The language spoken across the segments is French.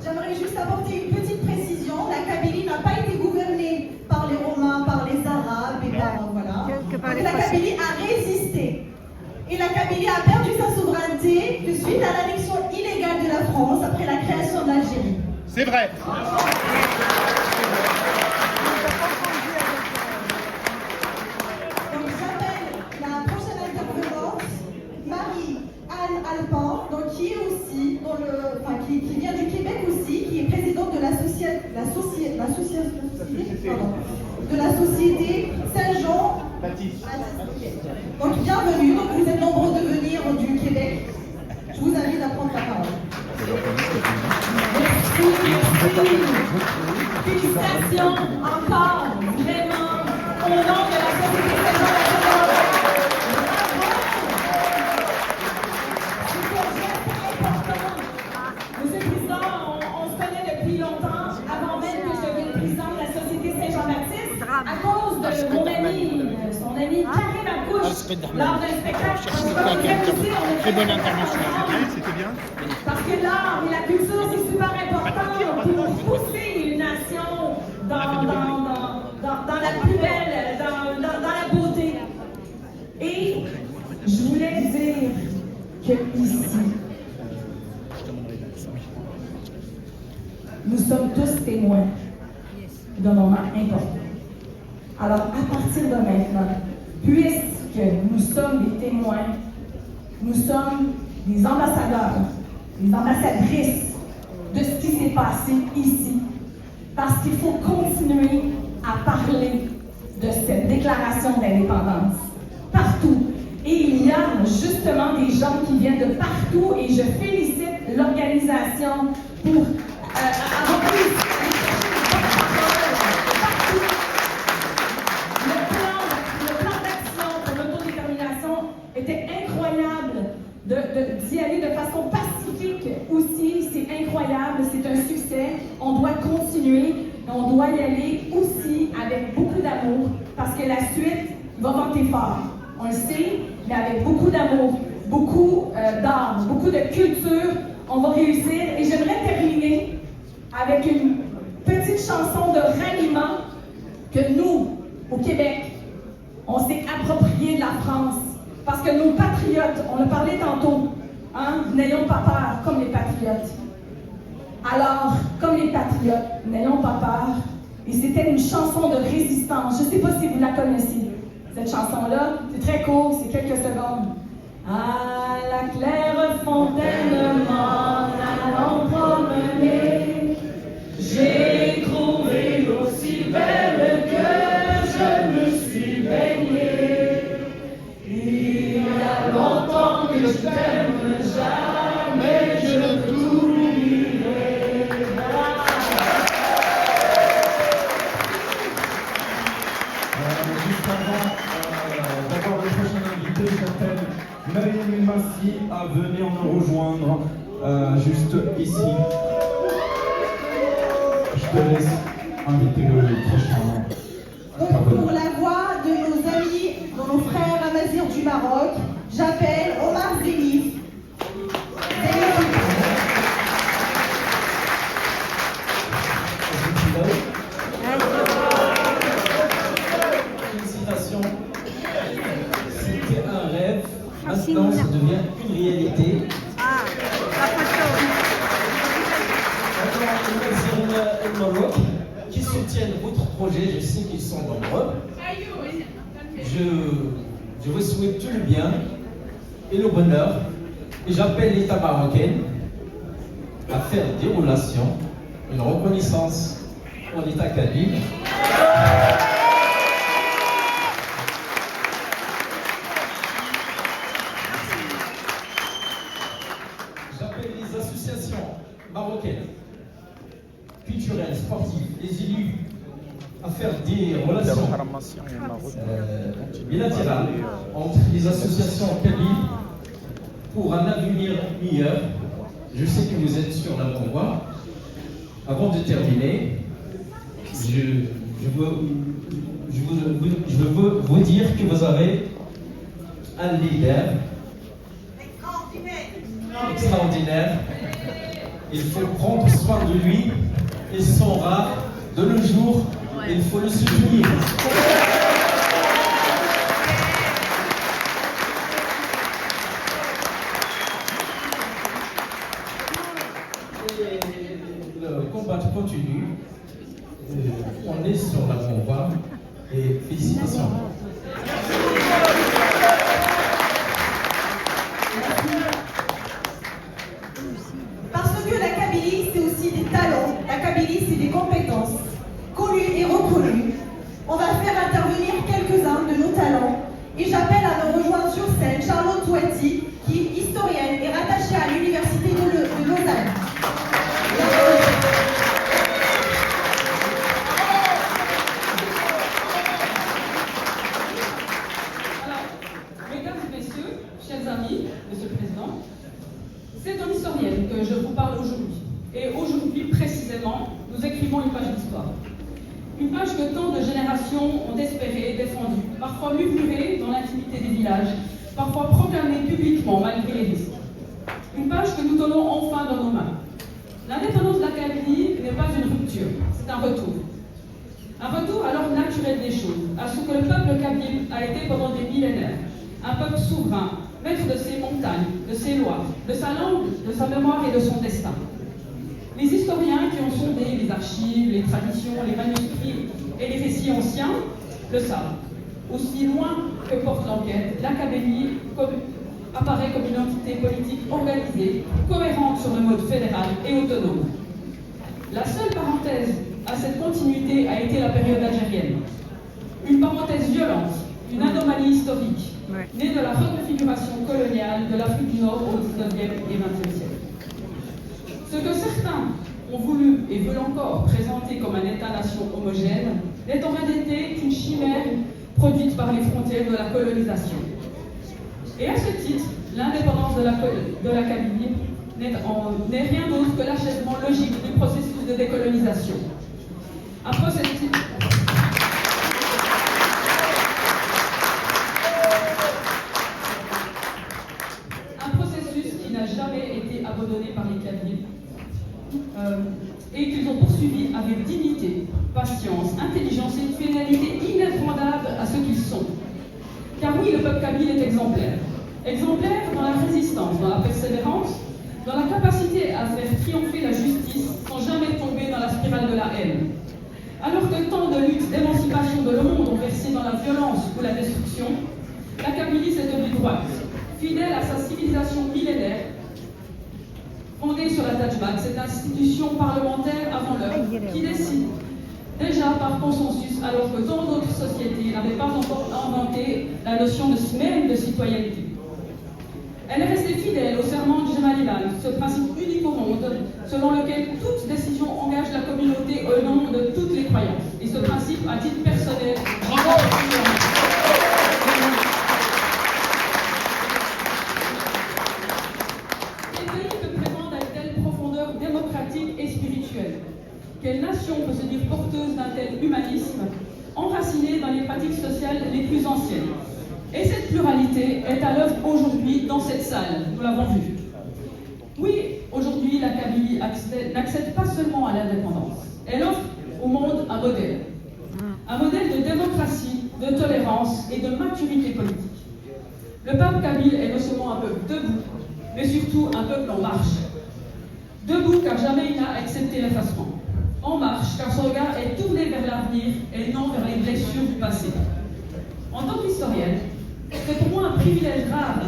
J'aimerais juste apporter une petite précision. La Kabylie n'a pas été gouvernée par les Romains, par les Arabes, et voilà. Donc, la Kabylie a résisté. Et la Kabylie a perdu sa souveraineté suite à l'annexion illégale de la France après la création de l'Algérie. C'est vrai. Donc j'appelle la prochaine intervenante, Marie-Anne Alpin, donc qui est aussi qui vient du Québec aussi, qui est présidente de de la société Saint-Jean Baptiste. Donc bienvenue, donc vous êtes nombreux de venir du Québec. Je vous invite à prendre la parole. Merci. Félicitations encore, vraiment, au nom de la société Saint-Jean Baptiste. Monsieur le Président, on se connaît depuis longtemps, avant même que je devienne président de la Société Saint-Jean-Baptiste, à cause de mon ami, son ami Karim Abouche, lors d'un spectacle. Très bonne intervention. C'était bien. Parce que l'art et la culture, c'est super important pour pousser une nation dans la plus belle, dans la beauté. Et je voulais dire que ici, nous sommes tous témoins d'un moment important. Alors, à partir de maintenant, puisque nous sommes des témoins, nous sommes des ambassadeurs, des ambassadrices de ce qui s'est passé ici, parce qu'il faut continuer à parler de cette déclaration d'indépendance partout. Et il y a justement des gens qui viennent de partout et je félicite l'organisation pour avoir pu partout. Le plan d'action pour l'autodétermination était incroyable d'y aller de façon pacifique aussi. C'est incroyable, c'est un succès. On doit continuer, on doit y aller aussi avec beaucoup d'amour parce que la suite va monter fort. On le sait, mais avec beaucoup d'amour, beaucoup d'art, beaucoup de culture, on va réussir. Et j'aimerais terminer avec une petite chanson de ralliement que nous, au Québec, on s'est approprié de la France. Parce que nos patriotes, on en parlait tantôt, hein, n'ayons pas peur comme les patriotes. Alors, comme les patriotes, n'ayons pas peur. Et c'était une chanson de résistance. Je ne sais pas si vous la connaissez. Cette chanson-là, c'est très court, c'est quelques secondes. À la claire fontaine m'en allant promener, j'ai trouvé l'eau si belle que je me suis baignée. Il y a longtemps que je t'aime, jamais je ne t'oublierai. Juste avant d'avoir le prochain invité, j'appelle Marie-Hélène Massy à venir nous rejoindre juste ici. Je te laisse inviter le prochain. Donc pour la voix de nos amis, de nos frères amazirs du Maroc, j'appelle Omar Zélif. Félicitations. C'était un rêve. Maintenant, ça devient une réalité. Au Maroc, qui soutiennent votre projet, je sais qu'ils sont nombreux. Je vous souhaite tout le bien et le bonheur. Et j'appelle l'État marocain à faire des relations, une reconnaissance pour l'État kabyle. J'appelle les associations marocaines, culturelles, sportives, les élus, à faire des relations bilatérales entre les associations kabyles pour un avenir meilleur. Je sais que vous êtes sur la bonne voie. Avant de terminer, je veux vous dire que vous avez un leader extraordinaire il faut prendre soin de lui. Ils sont rares de nos jours, il faut le soutenir. Et le combat continue. On est sur la bonne voie et félicitations. Parce que la Kabylie, c'est aussi des talents, la Kabylie, c'est des compétences connues et reconnues. On va faire intervenir quelques-uns de nos talents et j'appelle à me rejoindre sur scène Charlotte Touati, qui est historienne et rattachée à l'Université de Lausanne. Mesdames et messieurs, chers amis, Monsieur le Président, c'est en historienne que je vous parle aujourd'hui. Et aujourd'hui, précisément, nous écrivons une page d'histoire. Une page que tant de générations ont espérée et défendue, parfois murmurée dans l'intimité des villages, parfois proclamée publiquement malgré les risques. Une page que nous tenons enfin dans nos mains. L'indépendance de la Kabylie n'est pas une rupture, c'est un retour. Un retour à l'ordre naturel des choses, à ce que le peuple kabyle a été pendant des millénaires. Un peuple souverain, maître de ses montagnes, de ses lois, de sa langue, de sa mémoire et de son destin. Les historiens qui ont sondé les archives, les traditions, les manuscrits et les récits anciens le savent. Aussi loin que porte l'enquête, la Kabylie apparaît comme une entité politique organisée, cohérente sur le mode fédéral et autonome. La seule parenthèse à cette continuité a été la période algérienne. Une parenthèse violente, une anomalie historique, née de la reconfiguration coloniale de l'Afrique du Nord au XIXe et XXe siècle. Ce que certains ont voulu et veulent encore présenter comme un État-nation homogène n'est en réalité qu'une chimère produite par les frontières de la colonisation. Et à ce titre, l'indépendance de la Kabylie n'est rien d'autre que l'achèvement logique du processus de décolonisation. Un processus qui n'a jamais été abandonné par les Kabyles et qu'ils ont poursuivi avec dignité, patience, intelligence et une fidélité inébranlable à ce qu'ils sont. Car oui, le peuple kabyle est exemplaire. Exemplaire dans la résistance, dans la persévérance, dans la capacité à faire triompher la justice sans jamais tomber dans la spirale de la haine. Alors que tant de luttes d'émancipation de le monde ont versé dans la violence ou la destruction, la Kabylie s'est tenue droite, fidèle à sa civilisation millénaire, fondée sur la Tajmak, cette institution parlementaire avant l'heure, qui décide déjà par consensus, alors que tant d'autres sociétés n'avaient pas encore inventé la notion même de citoyenneté. Elle est restée fidèle au serment du Gemalilan, ce principe unique au monde, selon lequel toute décision engage la communauté au nom de toutes les croyances. Et ce principe, à titre personnel, quel pays peut prétendre à une telle profondeur démocratique et spirituelle? Quelle nation peut se dire porteuse d'un tel humanisme, enraciné dans les pratiques sociales les plus anciennes? Et cette pluralité est à l'œuvre aujourd'hui dans cette salle, nous l'avons vu. Oui, aujourd'hui, la Kabylie n'accède pas seulement à l'indépendance, elle offre au monde un modèle. Un modèle de démocratie, de tolérance et de maturité politique. Le peuple kabyle est non seulement un peuple debout, mais surtout un peuple en marche. Debout car jamais il n'a accepté l'effacement. En marche car son regard est tourné vers l'avenir et non vers les blessures du passé. En tant qu'historienne, c'est pour moi un privilège rare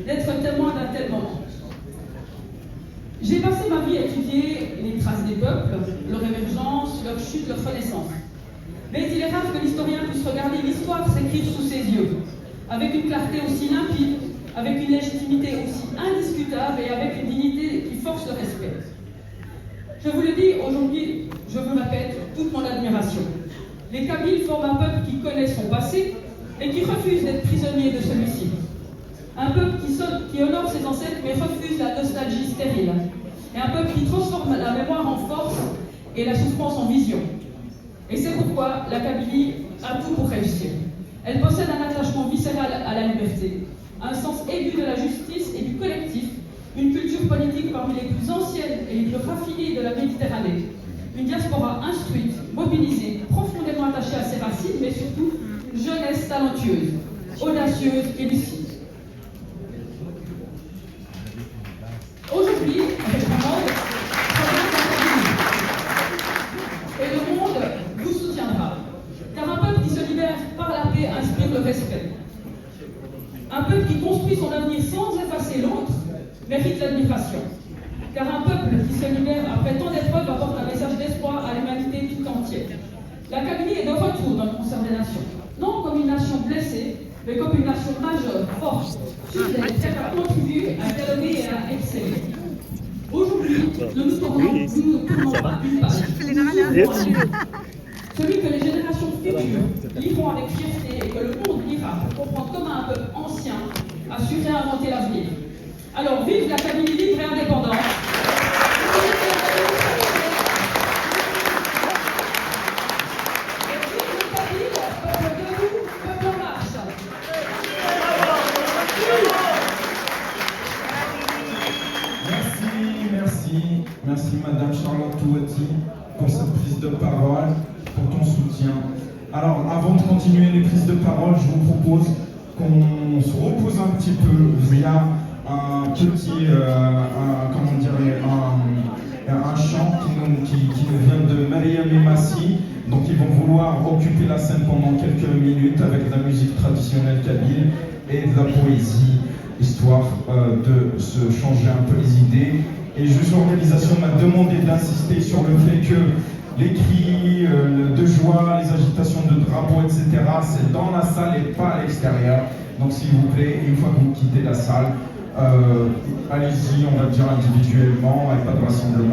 d'être témoin d'un tel moment. J'ai passé ma vie à étudier les traces des peuples, leur émergence, leur chute, leur renaissance. Mais il est rare que l'historien puisse regarder l'histoire s'écrire sous ses yeux, avec une clarté aussi limpide, avec une légitimité aussi indiscutable et avec une dignité qui force le respect. Je vous le dis aujourd'hui, je vous répète, toute mon admiration. Les Kabyles forment un peuple qui connaît son passé et qui refuse d'être prisonnier de celui-ci. Un peuple qui honore ses ancêtres mais refuse la nostalgie stérile. Et un peuple qui transforme la mémoire en force et la souffrance en vision. Et c'est pourquoi la Kabylie a tout pour réussir. Elle possède un attachement viscéral à la liberté, un sens aigu de la justice et du collectif, une culture politique parmi les plus anciennes et les plus Méditerranée. Une diaspora instruite, mobilisée, profondément attachée à ses racines, mais surtout une jeunesse talentueuse, audacieuse et lucide. Aujourd'hui, avec le monde, et le monde vous soutiendra. Car un peuple qui se libère par la paix inspire le respect. Un peuple qui construit son avenir sans effacer l'autre mérite l'admiration. Car un peuple qui se libère après tant d'épreuves apporte un message d'espoir à l'humanité tout entière. La Kabylie est de retour dans le concert des nations. Non comme une nation blessée, mais comme une nation majeure, forte, fidèle, prête à contribuer, à dialoguer et à exceller. Aujourd'hui, nous nous tournons pas une page. Celui que les générations futures liront avec fierté et que le monde lira pour comprendre comment un peuple ancien a su réinventer l'avenir. Alors vive la Kabylie libre et indépendante. Et vive le Kabyle, peuple debout, peuple en marche. Merci Madame Charlotte Touati pour cette prise de parole, pour ton soutien. Alors avant de continuer les prises de parole, je vous propose qu'on se repose un petit peu via un petit, un chant qui nous vient de Mariam et Massi. Donc ils vont vouloir occuper la scène pendant quelques minutes avec de la musique traditionnelle kabyle et de la poésie, histoire de se changer un peu les idées. Et juste l'organisation m'a demandé d'insister sur le fait que les cris de joie, les agitations de drapeaux, etc., c'est dans la salle et pas à l'extérieur. Donc s'il vous plaît, une fois que vous quittez la salle, allez-y, on va dire individuellement, et pas de rassemblement.